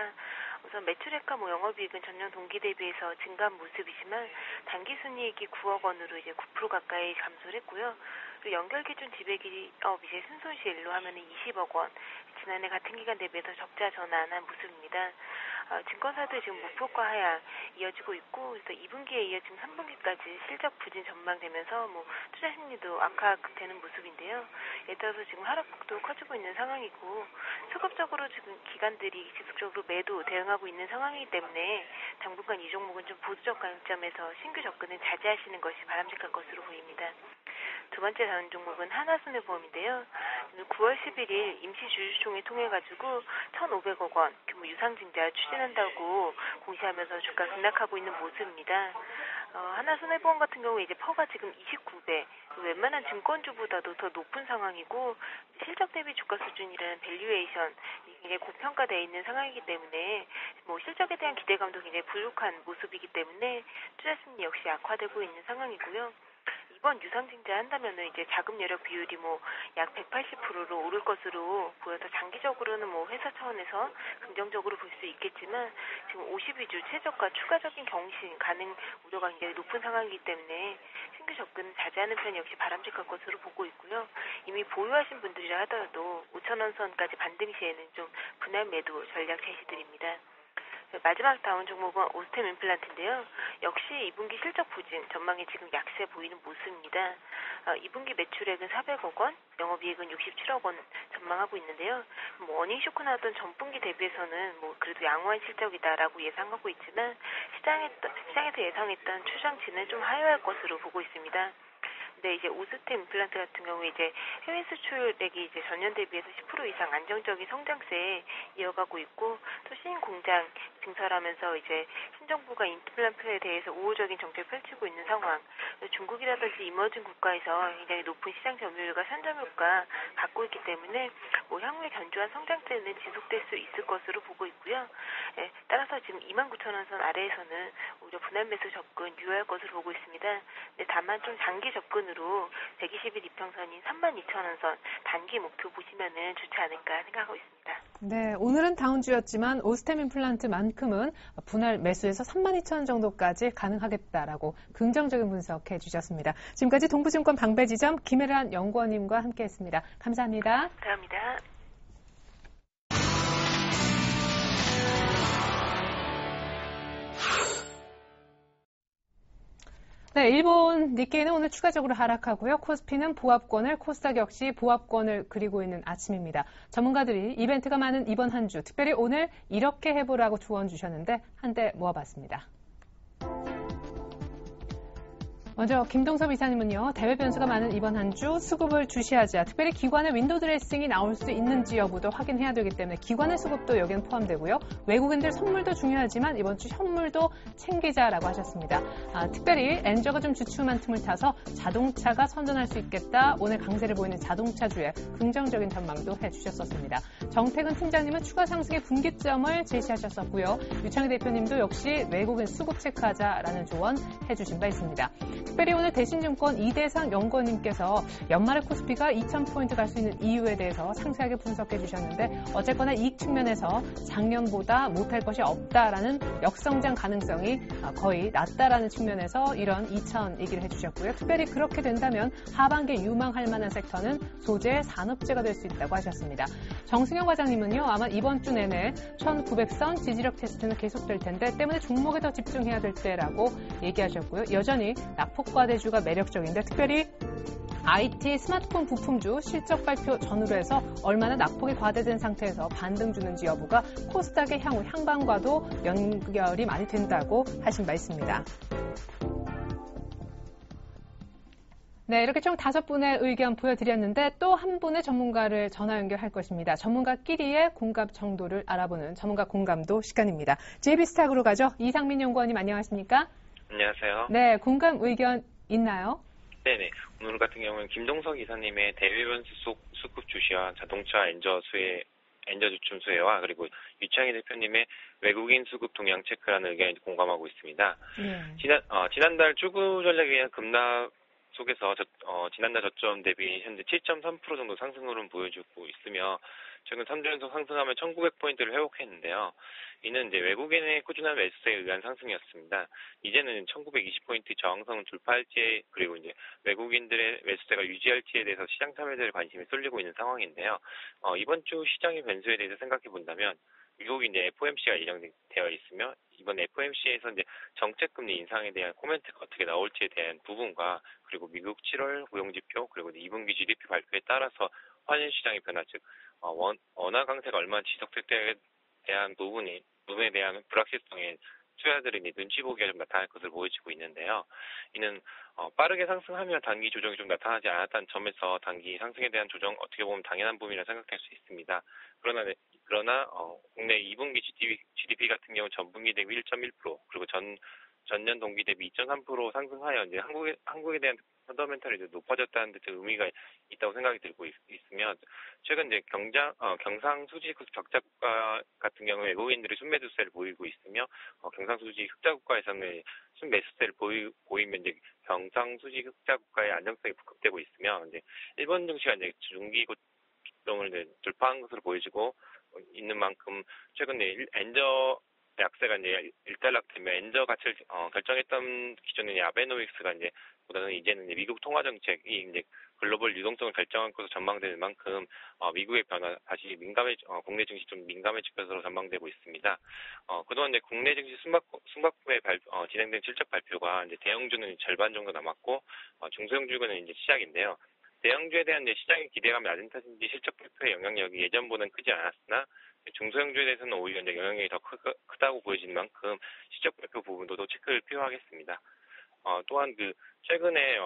우선 매출액과 영업이익은 전년 동기 대비해서 증가한 모습이지만 단기순이익이 9억 원으로 이제 9% 가까이 감소를 했고요. 그리고 연결기준 지배기업 이제 순손실로 하면은 20억 원, 지난해 같은 기간 대비해서 적자 전환한 모습입니다. 증권사들 지금 무폭과 하향 이어지고 있고, 그래서 2분기에 이어 지금 3분기까지 실적 부진 전망되면서 투자 심리도 악화되는 모습인데요. 예를 들어서 지금 하락폭도 커지고 있는 상황이고, 수급적으로 지금 기관들이 지속적으로 매도 대응하고 있는 상황이기 때문에 당분간 이 종목은 좀 보수적 관점에서 신규 접근을 자제하시는 것이 바람직할 것으로 보입니다. 두 번째 다운 종목은 하나손해보험인데요. 9월 11일 임시주주총회 통해가지고 1,500억 원 규모 유상증자 추진한다고 공시하면서 주가 급락하고 있는 모습입니다. 하나손해보험 같은 경우에 이제 퍼가 지금 29배, 웬만한 증권주보다도 더 높은 상황이고, 실적 대비 주가 수준이라는 밸류에이션 굉장히 고평가되어 있는 상황이기 때문에 실적에 대한 기대감도 굉장히 불룩한 모습이기 때문에 투자 심리 역시 악화되고 있는 상황이고요. 이번 유상증자 한다면은 이제 자금 여력 비율이 약 180%로 오를 것으로 보여서 장기적으로는 회사 차원에서 긍정적으로 볼 수 있겠지만, 지금 52주 최저가 추가적인 경신 가능 우려가 굉장히 높은 상황이기 때문에 신규 접근은 자제하는 편이 역시 바람직할 것으로 보고 있고요. 이미 보유하신 분들이라 하더라도 5,000원 선까지 반등 시에는 좀 분할 매도 전략 제시드립니다. 마지막 다운 종목은 오스템 임플란트인데요. 역시 2분기 실적 부진 전망이 지금 약세 보이는 모습입니다. 2분기 매출액은 400억 원, 영업이익은 67억 원 전망하고 있는데요. 어닝 쇼크 나왔던 전분기 대비해서는 그래도 양호한 실적이다라고 예상하고 있지만, 시장에서 예상했던 추정치는 좀 하회할 것으로 보고 있습니다. 네, 이제 오스템 임플란트 같은 경우에 이제 해외 수출액이 이제 전년 대비해서 10% 이상 안정적인 성장세에 이어가고 있고, 또 신인 공장 증설하면서 이제 신정부가 임플란트에 대해서 우호적인 정책을 펼치고 있는 상황, 중국이라든지 이머징 국가에서 굉장히 높은 시장 점유율과 선점효과 갖고 있기 때문에 향후에 견조한 성장세는 지속될 수 있을 것으로 보고 있고요. 네, 따라서 지금 29,000원 선 아래에서는 오히려 분할 매수 접근 유효할 것으로 보고 있습니다. 네, 다만 좀 장기 접근으로 120일 이평선인 32,000원 선 단기 목표 보시면은 좋지 않을까 생각하고 있습니다. 네, 오늘은 다운주였지만 오스템 임플란트만큼은 분할 매수에서 32,000원 정도까지 가능하겠다라고 긍정적인 분석해 주셨습니다. 지금까지 동부증권 방배지점 김혜란 연구원님과 함께했습니다. 감사합니다. 감사합니다. 네, 일본 니케이는 오늘 추가적으로 하락하고요. 코스피는 보합권을, 코스닥 역시 보합권을 그리고 있는 아침입니다. 전문가들이 이벤트가 많은 이번 한 주, 특별히 오늘 이렇게 해보라고 조언 주셨는데 한때 모아봤습니다. 먼저 김동섭 이사님은요. 대외 변수가 많은 이번 한 주 수급을 주시하자. 특별히 기관의 윈도우 드레싱이 나올 수 있는지 여부도 확인해야 되기 때문에 기관의 수급도 여기는 포함되고요. 외국인들 선물도 중요하지만 이번 주 현물도 챙기자라고 하셨습니다. 특별히 엔저가 좀 주춤한 틈을 타서 자동차가 선전할 수 있겠다. 오늘 강세를 보이는 자동차주에 긍정적인 전망도 해주셨었습니다. 정태근 팀장님은 추가 상승의 분기점을 제시하셨었고요. 유창희 대표님도 역시 외국인 수급 체크하자라는 조언 해주신 바 있습니다. 특별히 오늘 대신증권 이대상 연구원님께서 연말에 코스피가 2,000포인트 갈 수 있는 이유에 대해서 상세하게 분석해 주셨는데, 어쨌거나 이익 측면에서 작년보다 못할 것이 없다라는 역성장 가능성이 거의 낮다라는 측면에서 이런 2,000 얘기를 해주셨고요. 특별히 그렇게 된다면 하반기에 유망할 만한 섹터는 소재, 산업재가 될 수 있다고 하셨습니다. 정승영 과장님은요, 아마 이번 주 내내 1,900선 지지력 테스트는 계속될 텐데 때문에 종목에 더 집중해야 될 때라고 얘기하셨고요. 여전히 낙폭과대주가 매력적인데 특별히 IT 스마트폰 부품주 실적 발표 전후로 해서 얼마나 낙폭이 과대된 상태에서 반등 주는지 여부가 코스닥의 향후 향방과도 연결이 많이 된다고 하신 바 있습니다. 네, 이렇게 총 5분의 의견 보여드렸는데 또 한 분의 전문가를 전화 연결할 것입니다. 전문가끼리의 공감 정도를 알아보는 전문가 공감도 시간입니다. JB스탁으로 가죠. 이상민 연구원님 안녕하십니까? 안녕하세요. 네, 공감 의견 있나요? 네네. 오늘 같은 경우는 김동석 이사님의 대외변수 수급 주시와 자동차 엔저 주춤 수혜와 그리고 유창희 대표님의 외국인 수급 동향 체크라는 의견에 공감하고 있습니다. 지난달 주구 전략에 의한 급락 속에서 지난달 저점 대비 현재 7.3% 정도 상승률은 보여주고 있으며 최근 3주 연속 상승하며 1,900포인트를 회복했는데요. 이는 이제 외국인의 꾸준한 매수세에 의한 상승이었습니다. 이제는 1,920포인트 저항선을 돌파할지 그리고 이제 외국인들의 매수세가 유지할지에 대해서 시장 참여자의 관심이 쏠리고 있는 상황인데요. 이번 주 시장의 변수에 대해서 생각해 본다면 미국 이제 FOMC가 예정되어 있으며 이번 FOMC에서 이제 정책금리 인상에 대한 코멘트가 어떻게 나올지에 대한 부분과 그리고 미국 7월 고용지표 그리고 2분기 GDP 발표에 따라서 환율 시장의 변화 즉 원화 강세가 얼마나 지속될 때에 대한 부분에 대한 불확실성에 투자자들이 눈치 보기가 좀 나타날 것을 보여지고 있는데요. 이는 빠르게 상승하며 단기 조정이 좀 나타나지 않았다는 점에서 단기 상승에 대한 조정 어떻게 보면 당연한 부분이라 생각할 수 있습니다. 그러나 국내 2분기 GDP 같은 경우 전분기 대비 1.1% 그리고 전년 동기 대비 2.3% 상승하여 이제 한국에 대한 펀더멘털이 높아졌다는 데 의미가 있다고 생각이 들고 있으며 최근 이제 경상수지 적자 국가 같은 경우 외국인들이 순매수세를 보이고 있으며 경상수지 흑자 국가에서는 순매수세를 보이면 이제 경상수지 흑자 국가의 안정성이 부각되고 있으며 이제 일본 증시가 이제 중기 고점을 이제 돌파한 것으로 보여지고 있는 만큼 최근에 엔저 약세가 이제 일단락되며 엔저 가치를 결정했던 기존의 아베노믹스가 이제는 미국 통화 정책이 이제 글로벌 유동성을 결정할 것으로 전망되는 만큼 미국의 변화 다시 국내 증시 좀 민감해질 것으로 전망되고 있습니다. 그동안 이제 국내 증시 숨바꼭에 진행된 실적 발표가 이제 대형주는 절반 정도 남았고 중소형주는 이제 시작인데요. 대형주에 대한 이제 시장의 기대감이 낮은 탓인지 실적 발표의 영향력이 예전보다는 크지 않았으나 중소형주에 대해서는 오히려 이제 영향력이 더 크다고 보여지는 만큼 실적 발표 부분도 체크를 필요하겠습니다. 또한 최근에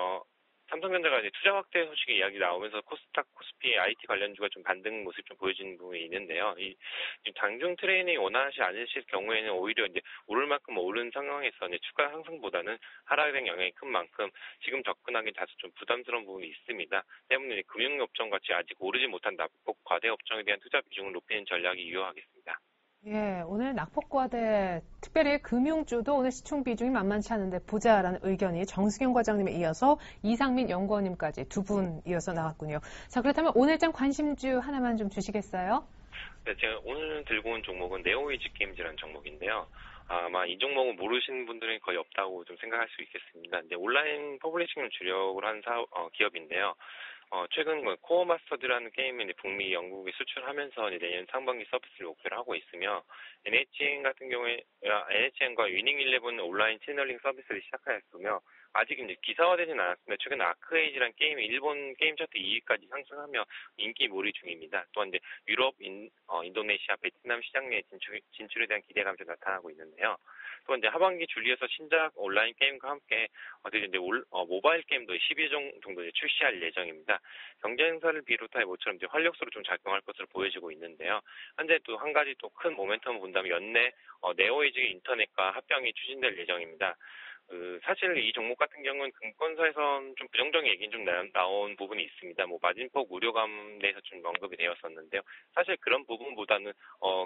삼성전자가 이제 투자 확대 소식의 이야기 나오면서 코스닥, 코스피의 IT 관련주가 좀 반등 모습 좀 보여지는 부분이 있는데요. 이 장중 트레이닝 원하지 않으실 경우에는 오히려 이제 오를 만큼 오른 상황에서 이제 추가 상승보다는 하락에 대한 영향이 큰 만큼 지금 접근하기 다소 좀 부담스러운 부분이 있습니다. 때문에 금융업종 같이 아직 오르지 못한 낙폭 과대 업종에 대한 투자 비중을 높이는 전략이 유효하겠습니다. 예, 오늘 낙폭과대, 특별히 금융주도 오늘 시총 비중이 만만치 않은데 보자라는 의견이 정승현 과장님에 이어서 이상민 연구원님까지 두 분 이어서 나왔군요. 자, 그렇다면 오늘장 관심주 하나만 좀 주시겠어요? 네, 제가 오늘 들고 온 종목은 네오이지 게임즈라는 종목인데요. 아마 이 종목은 모르시는 분들은 거의 없다고 좀 생각할 수 있겠습니다. 이제 온라인 퍼블리싱을 주력으로 한 기업인데요. 최근 코어 마스터즈라는 게임을 북미 영국에 수출하면서 이제 내년 상반기 서비스를 목표로 하고 있으며 NHN과 위닝 11 온라인 채널링 서비스를 시작하였으며 아직 이제 기사화되지는 않았습니다. 최근 아크에이지라는 게임이 일본 게임 차트 2위까지 상승하며 인기 몰이 중입니다. 또한 이제 유럽, 인도네시아, 베트남 시장 내 진출에 대한 기대감이 좀 나타나고 있는데요. 또 이제 하반기 줄리에서 신작 온라인 게임과 함께 이제 모바일 게임도 12종 정도 출시할 예정입니다. 경제 행사를 비롯해 모처럼 이제 활력소로 좀 작용할 것으로 보여지고 있는데요. 현재 또 한 가지 또 큰 모멘텀을 본다면 연내 네오에이지 인터넷과 합병이 추진될 예정입니다. 사실 이 종목 같은 경우는 증권사에선 좀 부정적인 얘기는 좀 나온 부분이 있습니다. 마진폭 우려감에 대해서 좀 언급이 되었었는데요. 사실 그런 부분보다는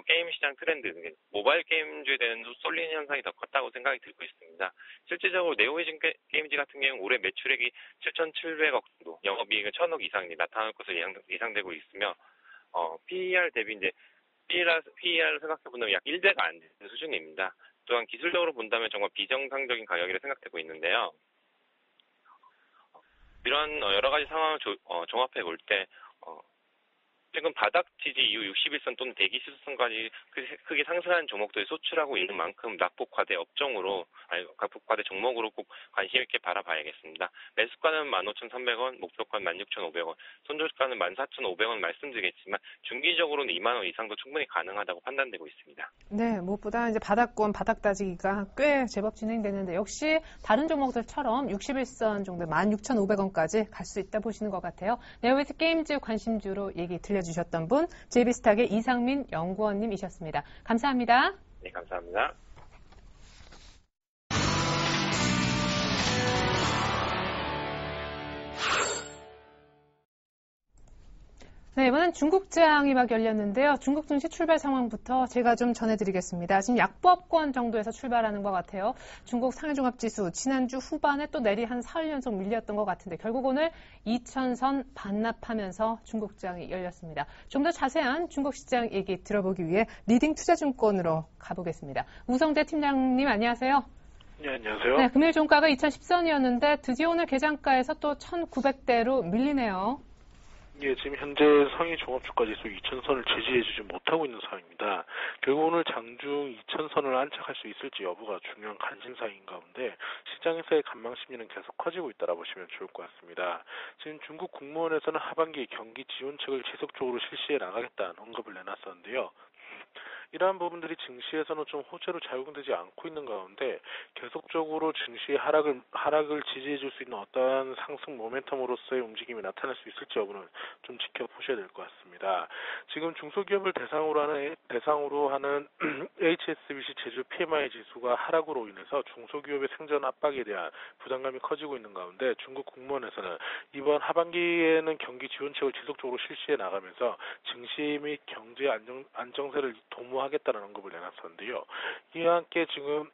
게임 시장 트렌드, 모바일 게임주에 대한 쏠리는 현상이 더 컸다고 생각이 들고 있습니다. 실질적으로 네오에이지 게임즈 같은 경우는 올해 매출액이 7,700억 정도, 영업이익은 1,000억 이상이 나타날 것으로 예상되고 있으며 PER 대비 이제 PER을 생각해보면 약 1배가 안 되는 수준입니다. 또한 기술적으로 본다면 정말 비정상적인 가격이라 생각되고 있는데요. 이런 여러 가지 상황을 종합해 볼 때 최근 바닥 지지 이후 61선 또는 대기 수선까지 크게 상승한 종목들이 소출하고 있는 만큼 낙폭 과대 종목으로 꼭 관심 있게 바라봐야겠습니다. 매수가는 15,300원, 목표가는 16,500원, 손절가는 14,500원 말씀드리겠지만 중기적으로는 2만 원 이상도 충분히 가능하다고 판단되고 있습니다. 네, 무엇보다 이제 바닥권, 바닥 따지기가 꽤 제법 진행되는데 역시 다른 종목들처럼 61선 정도 16,500원까지 갈 수 있다 보시는 것 같아요. 네오비트 게임즈 관심주로 얘기 들려주셨던 분 JB스탁의 이상민 연구원님이셨습니다. 감사합니다. 네, 감사합니다. 네, 이번엔 중국장이 막 열렸는데요. 중국 증시 출발 상황부터 제가 좀 전해드리겠습니다. 지금 약보합권 정도에서 출발하는 것 같아요. 중국 상해종합지수 지난주 후반에 또 내리 한 사흘 연속 밀렸던 것 같은데 결국 오늘 2,000선 반납하면서 중국장이 열렸습니다. 좀 더 자세한 중국 시장 얘기 들어보기 위해 리딩 투자증권으로 가보겠습니다. 우성재 팀장님 안녕하세요. 네, 안녕하세요. 네, 금일 종가가 2,010선이었는데 드디어 오늘 개장가에서 또 1,900대로 밀리네요. 예, 지금 현재 상해 종합주가지수 2,000선을 지지해주지 못하고 있는 상황입니다. 결국 오늘 장중 2,000선을 안착할 수 있을지 여부가 중요한 관심사인 가운데 시장에서의 관망심리는 계속 커지고 있다고 보시면 좋을 것 같습니다. 지금 중국 국무원에서는 하반기 경기 지원책을 지속적으로 실시해 나가겠다는 언급을 내놨었는데요. 이러한 부분들이 증시에서는 좀 호재로 작용되지 않고 있는 가운데 계속적으로 증시의 하락을 지지해줄 수 있는 어떠한 상승 모멘텀으로서의 움직임이 나타날 수 있을지 여부는 좀 지켜보셔야 될 것 같습니다. 지금 중소기업을 대상으로 하는 HSBC 제주 PMI 지수가 하락으로 인해서 중소기업의 생존 압박에 대한 부담감이 커지고 있는 가운데 중국 국무원에서는 이번 하반기에는 경기 지원책을 지속적으로 실시해 나가면서 증시 및 경제 안정세를 도모하겠다는 언급을 내놨었는데요. 이와 함께 지금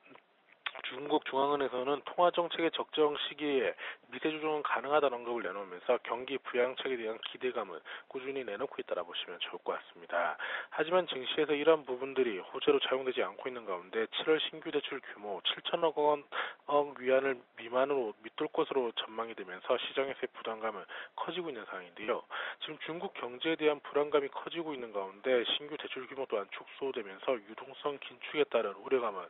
중국 중앙은행에서는 통화정책의 적정 시기에 미세 조정은 가능하다는 언급을 내놓으면서 경기 부양책에 대한 기대감을 꾸준히 내놓고 있다고 보시면 좋을 것 같습니다. 하지만 증시에서 이러한 부분들이 호재로 작용되지 않고 있는 가운데 7월 신규 대출 규모 7천억 원 위안을 미만으로 밑돌 것으로 전망이 되면서 시장에서의 부담감은 커지고 있는 상황인데요. 지금 중국 경제에 대한 불안감이 커지고 있는 가운데 신규 대출 규모 또한 축소되면서 유동성 긴축에 따른 우려감은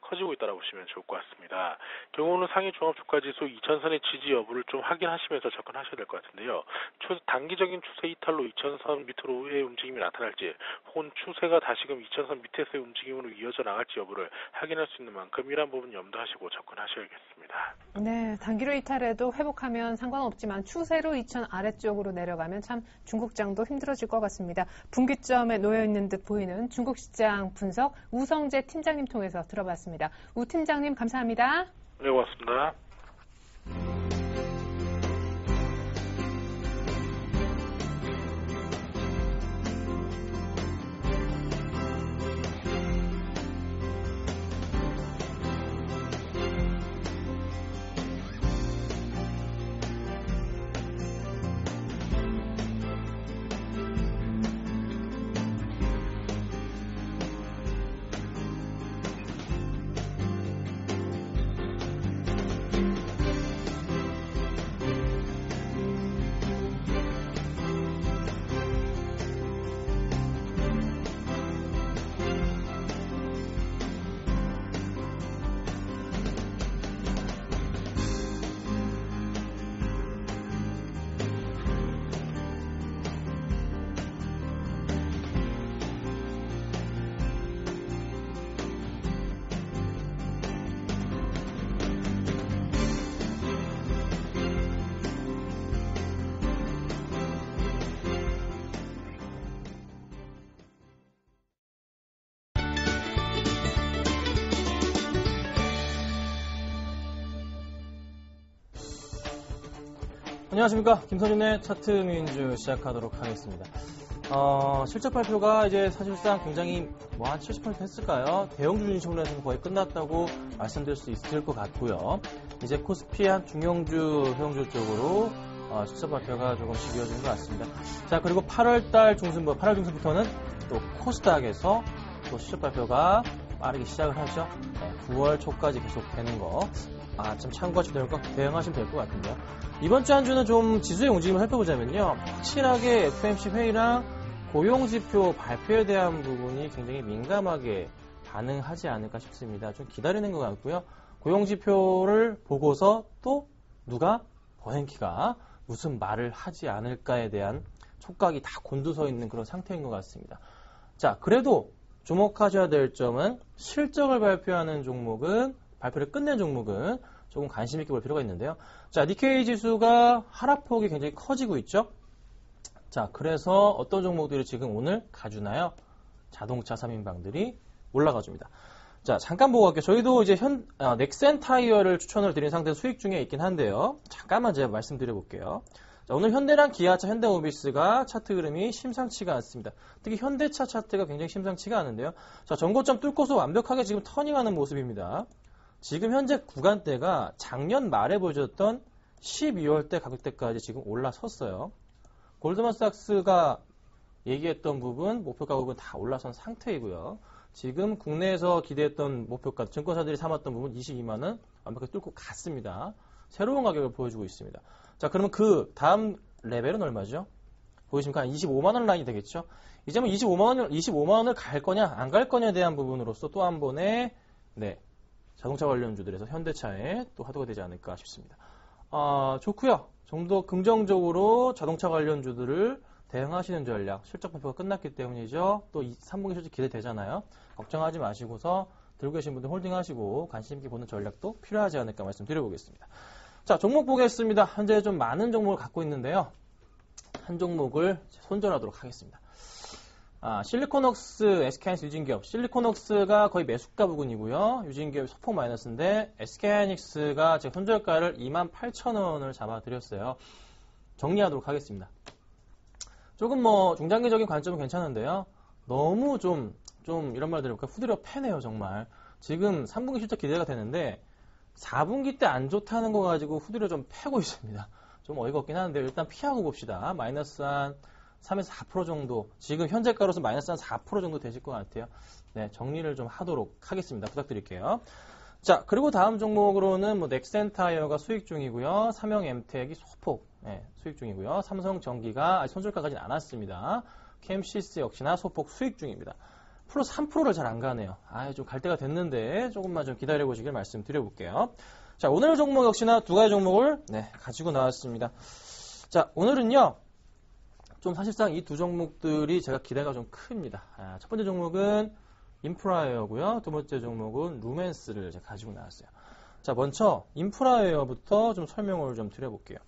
커지고 있다고 보시면 좋을 것 같습니다. 경우는 상해 종합주가지수 2,000선의 지지 여부를 좀 확인하시면서 접근하셔야 될 것 같은데요. 단기적인 추세 이탈로 2,000선 밑으로의 움직임이 나타날지 혹은 추세가 다시금 2,000선 밑에서의 움직임으로 이어져 나갈지 여부를 확인할 수 있는 만큼 이러한 부분 염두하시고 접근하셔야겠습니다. 네, 단기로 이탈해도 회복하면 상관없지만 추세로 2,000 아래쪽으로 내려가면 참 중국장도 힘들어질 것 같습니다. 분기점에 놓여있는 듯 보이는 중국시장 분석 우성재 팀장님 통해서 들어봤습니다. 우 팀장님 감사합니다. 네, 고맙습니다. 안녕하십니까. 김선윤의 차트 뮤인즈 시작하도록 하겠습니다. 실적 발표가 이제 사실상 굉장히 한 70% 했을까요? 대형주 중심으로는 거의 끝났다고 말씀드릴 수 있을 것 같고요. 이제 코스피 한 중형주, 회원주 쪽으로 실적 발표가 조금씩 이어지는 것 같습니다. 자, 그리고 8월 중순부터는 또 코스닥에서 또 실적 발표가 빠르게 시작을 하죠. 9월 초까지 계속되는 거. 좀 참고하시면 대응하시면 될 것 같은데요. 이번 주 한 주는 좀 지수의 움직임을 살펴보자면요. 확실하게 FOMC 회의랑 고용지표 발표에 대한 부분이 굉장히 민감하게 반응하지 않을까 싶습니다. 좀 기다리는 것 같고요. 고용지표를 보고서 또 누가 버냉키가 무슨 말을 하지 않을까에 대한 촉각이 다 곤두서 있는 그런 상태인 것 같습니다. 자, 그래도 주목하셔야 될 점은 실적을 발표하는 종목은, 발표를 끝낸 종목은 조금 관심 있게 볼 필요가 있는데요. 자, 니케이 지수가 하락폭이 굉장히 커지고 있죠. 자, 그래서 어떤 종목들이 지금 오늘 가주나요? 자동차 3인방들이 올라가줍니다. 자, 잠깐 보고 갈게요. 저희도 이제 넥센 타이어를 추천을 드린 상태에서 수익 중에 있긴 한데요. 잠깐만 제가 말씀드려 볼게요. 자, 오늘 현대랑 기아차, 현대모비스가 차트 흐름이 심상치가 않습니다. 특히 현대차 차트가 굉장히 심상치가 않은데요. 자, 전고점 뚫고서 완벽하게 지금 터닝하는 모습입니다. 지금 현재 구간대가 작년 말에 보여줬던 12월 때 가격대까지 지금 올라섰어요. 골드만삭스가 얘기했던 부분, 목표가 부분 다 올라선 상태이고요. 지금 국내에서 기대했던 목표가, 증권사들이 삼았던 부분 22만원 완벽하게 뚫고 갔습니다. 새로운 가격을 보여주고 있습니다. 자, 그러면 그 다음 레벨은 얼마죠? 보이십니까? 25만원 라인이 되겠죠? 이제 뭐 25만원을 갈 거냐, 안 갈 거냐에 대한 부분으로서 또 한 번의, 자동차 관련주들에서 현대차에 또 화두가 되지 않을까 싶습니다. 좋고요. 좀 더 긍정적으로 자동차 관련주들을 대응하시는 전략, 실적 발표가 끝났기 때문이죠. 또 3분기 실적 기대되잖아요. 걱정하지 마시고서 들고 계신 분들 홀딩하시고 관심 있게 보는 전략도 필요하지 않을까 말씀드려보겠습니다. 자, 종목 보겠습니다. 현재 좀 많은 종목을 갖고 있는데요. 한 종목을 손절하도록 하겠습니다. 실리콘웍스, SK하이닉스, 유진기업. 실리콘웍스가 거의 매수가 부근이고요. 유진기업이 소폭 마이너스인데 SK하이닉스가 제 손절가를 28,000원을 잡아드렸어요. 정리하도록 하겠습니다. 조금 중장기적인 관점은 괜찮은데요. 너무 좀 이런 말 들어볼까 후드려 패네요, 정말. 지금 3분기 실적 기대가 되는데 4분기 때 안 좋다는 거 가지고 후드려 좀 패고 있습니다. 좀 어이가 없긴 하는데 일단 피하고 봅시다. 마이너스 한 3에서 4% 정도, 지금 현재가로서 마이너스 한 4% 정도 되실 것 같아요. 네, 정리를 좀 하도록 하겠습니다. 부탁드릴게요. 자, 그리고 다음 종목으로는 넥센 타이어가 수익 중이고요. 삼형 엠텍이 소폭 수익 중이고요. 삼성전기가 아직 손절가까지는 않았습니다. 캠시스 역시나 소폭 수익 중입니다. 플러스 3%를 잘 안 가네요. 좀 갈 때가 됐는데 조금만 좀 기다려보시길 말씀드려볼게요. 자, 오늘 종목 역시나 두 가지 종목을 가지고 나왔습니다. 자, 오늘은요. 좀 사실상 이 두 종목들이 제가 기대가 좀 큽니다. 첫 번째 종목은 인프라웨어고요. 두 번째 종목은 루멘스를 제가 가지고 나왔어요. 자, 먼저 인프라웨어부터 좀 설명을 좀 드려볼게요.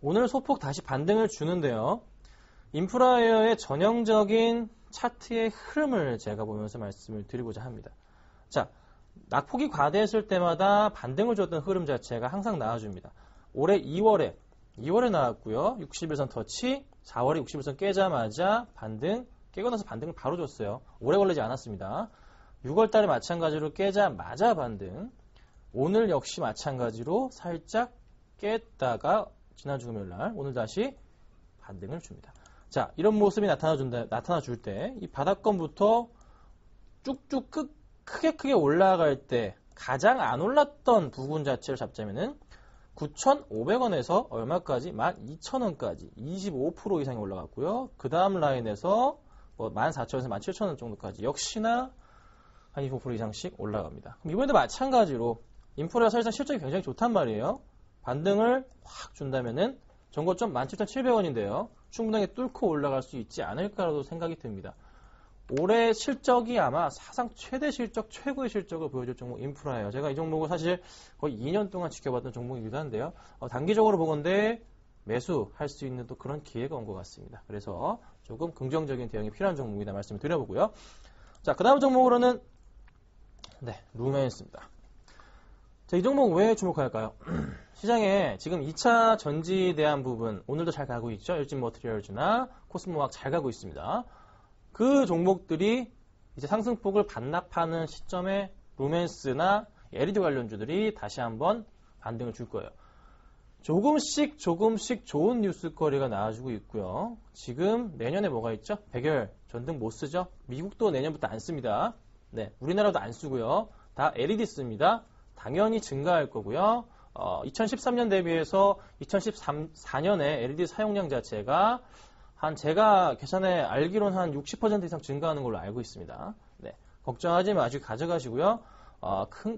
오늘 소폭 다시 반등을 주는데요. 인프라웨어의 전형적인 차트의 흐름을 제가 보면서 말씀을 드리고자 합니다. 자, 낙폭이 과대했을 때마다 반등을 줬던 흐름 자체가 항상 나와줍니다. 올해 2월에 나왔고요. 61선 터치, 4월에 61선 깨자마자 깨고 나서 반등을 바로 줬어요. 오래 걸리지 않았습니다. 6월달에 마찬가지로 깨자마자 반등, 오늘 역시 마찬가지로 살짝 깼다가 지난주 금요일날 오늘 다시 반등을 줍니다. 자, 이런 모습이 나타나줄 때 이 바닥권부터 쭉쭉 크게 올라갈 때 가장 안 올랐던 부분 자체를 잡자면은 9,500원에서 얼마까지? 12,000원까지 25% 이상이 올라갔고요. 그 다음 라인에서 14,000원에서 17,000원 정도까지 역시나 한 25% 이상씩 올라갑니다. 그럼 이번에도 마찬가지로 인프라가 사실상 실적이 굉장히 좋단 말이에요. 반등을 확 준다면은 전고점 17,700원인데요. 충분하게 뚫고 올라갈 수 있지 않을까라도 생각이 듭니다. 올해 실적이 아마 사상 최대 실적, 최고의 실적을 보여줄 종목 인프라예요. 제가 이 종목을 사실 거의 2년 동안 지켜봤던 종목이기도 한데요. 단기적으로 보건대 매수할 수 있는 또 그런 기회가 온 것 같습니다. 그래서 조금 긍정적인 대응이 필요한 종목이다 말씀을 드려보고요. 자, 그 다음 종목으로는 루멘스입니다. 자, 이 종목 왜 주목할까요? 시장에 지금 2차 전지에 대한 부분 오늘도 잘 가고 있죠. 일진머티리얼즈나 코스모학 잘 가고 있습니다. 그 종목들이 이제 상승폭을 반납하는 시점에 루멘스나 LED 관련주들이 다시 한번 반등을 줄 거예요. 조금씩 좋은 뉴스거리가 나와주고 있고요. 지금 내년에 뭐가 있죠? 백열 전등 못 쓰죠? 미국도 내년부터 안 씁니다. 우리나라도 안 쓰고요. 다 LED 씁니다. 당연히 증가할 거고요. 2013년 대비해서 2014년에 LED 사용량 자체가 제가 계산에 알기로는 한 60% 이상 증가하는 걸로 알고 있습니다. 네, 걱정하지 마시고 가져가시고요.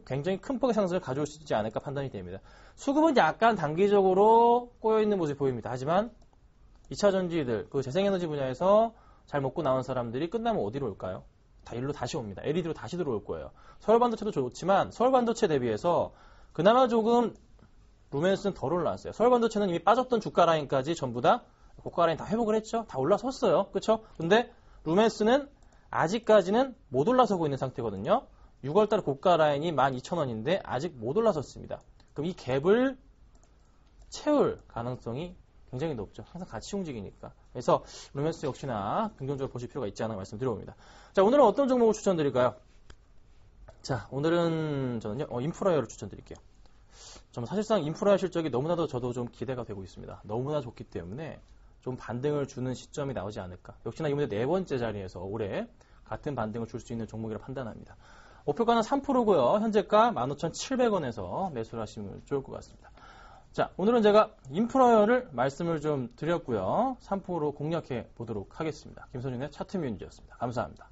굉장히 큰 폭의 상승을 가져올 수 있지 않을까 판단이 됩니다. 수급은 약간 단기적으로 꼬여있는 모습이 보입니다. 하지만 2차 전지들, 그 재생에너지 분야에서 잘 먹고 나온 사람들이 끝나면 어디로 올까요? 다 일로 다시 옵니다. LED로 다시 들어올 거예요. 서울반도체도 좋지만 서울반도체 대비해서 그나마 조금 루멘스는 덜 올라왔어요. 서울반도체는 이미 빠졌던 주가 라인까지 전부 다 고가 라인 다 회복을 했죠. 다 올라섰어요. 그렇죠? 근데 루멘스는 아직까지는 못 올라서고 있는 상태거든요. 6월달 고가 라인이 12,000원인데 아직 못 올라섰습니다. 그럼 이 갭을 채울 가능성이 굉장히 높죠. 항상 같이 움직이니까. 그래서 루멘스 역시나 긍정적으로 보실 필요가 있지 않나 말씀드려봅니다. 자, 오늘은 어떤 종목을 추천드릴까요? 자, 오늘은 저는요, 인프라웨어를 추천드릴게요. 좀 사실상 인프라 실적이 너무나도 저도 좀 기대가 되고 있습니다. 너무나 좋기 때문에 좀 반등을 주는 시점이 나오지 않을까. 역시나 이번에 4번째 자리에서 올해 같은 반등을 줄 수 있는 종목이라 판단합니다. 목표가는 3%고요. 현재가 15,700원에서 매수를 하시면 좋을 것 같습니다. 자, 오늘은 제가 인프라웨어를 말씀을 좀 드렸고요. 3% 공략해 보도록 하겠습니다. 김선윤의 차트뮤직이었습니다. 감사합니다.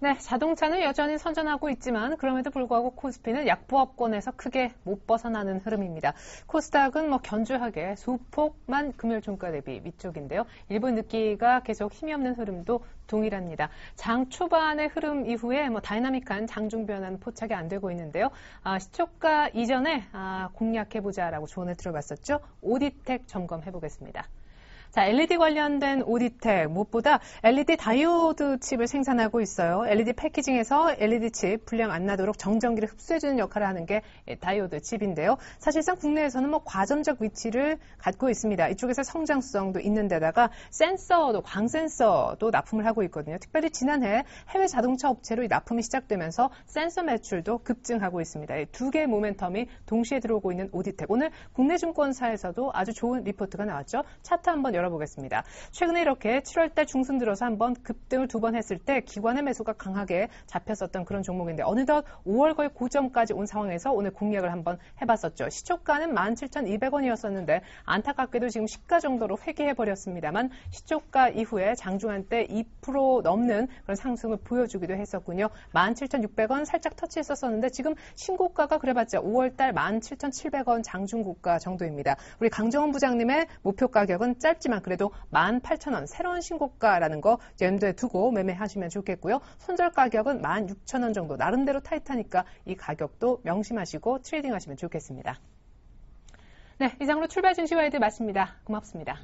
네, 자동차는 여전히 선전하고 있지만 그럼에도 불구하고 코스피는 약보합권에서 크게 못 벗어나는 흐름입니다. 코스닥은 견주하게 소폭만 금요일 종가 대비 위쪽인데요. 일부 늦기가 계속 힘이 없는 흐름도 동일합니다. 장 초반의 흐름 이후에 다이나믹한 장중 변화는 포착이 안 되고 있는데요. 시초가 이전에 공략해보자라고 조언을 드려봤었죠. 오디텍 점검해보겠습니다. 자, LED 관련된 오디텍, 무엇보다 LED 다이오드 칩을 생산하고 있어요. LED 패키징에서 LED 칩 불량 안 나도록 정전기를 흡수해주는 역할을 하는 게 다이오드 칩인데요. 사실상 국내에서는 과점적 위치를 갖고 있습니다. 이쪽에서 성장성도 있는 데다가 센서도, 광센서도 납품을 하고 있거든요. 특별히 지난해 해외 자동차 업체로 이 납품이 시작되면서 센서 매출도 급증하고 있습니다. 두 개의 모멘텀이 동시에 들어오고 있는 오디텍. 오늘 국내 증권사에서도 아주 좋은 리포트가 나왔죠. 차트 한번 열어보겠습니다. 최근에 이렇게 7월달 중순 들어서 한번 급등을 2번 했을 때 기관의 매수가 강하게 잡혔었던 그런 종목인데 어느덧 5월 거의 고점까지 온 상황에서 오늘 공략을 한번 해봤었죠. 시초가는 17,200원이었었는데 안타깝게도 지금 시가 정도로 회귀해버렸습니다만 시초가 이후에 장중한 때 2% 넘는 그런 상승을 보여주기도 했었군요. 17,600원 살짝 터치했었었는데 지금 신고가가 그래봤자 5월달 17,700원 장중고가 정도입니다. 우리 강정원 부장님의 목표 가격은 짧지만 그래도 18,000원 새로운 신고가라는 거 염두에 두고 매매하시면 좋겠고요. 손절 가격은 16,000원 정도 나름대로 타이트하니까 이 가격도 명심하시고 트레이딩 하시면 좋겠습니다. 네, 이상으로 출발 증시와이드 마칩니다. 고맙습니다.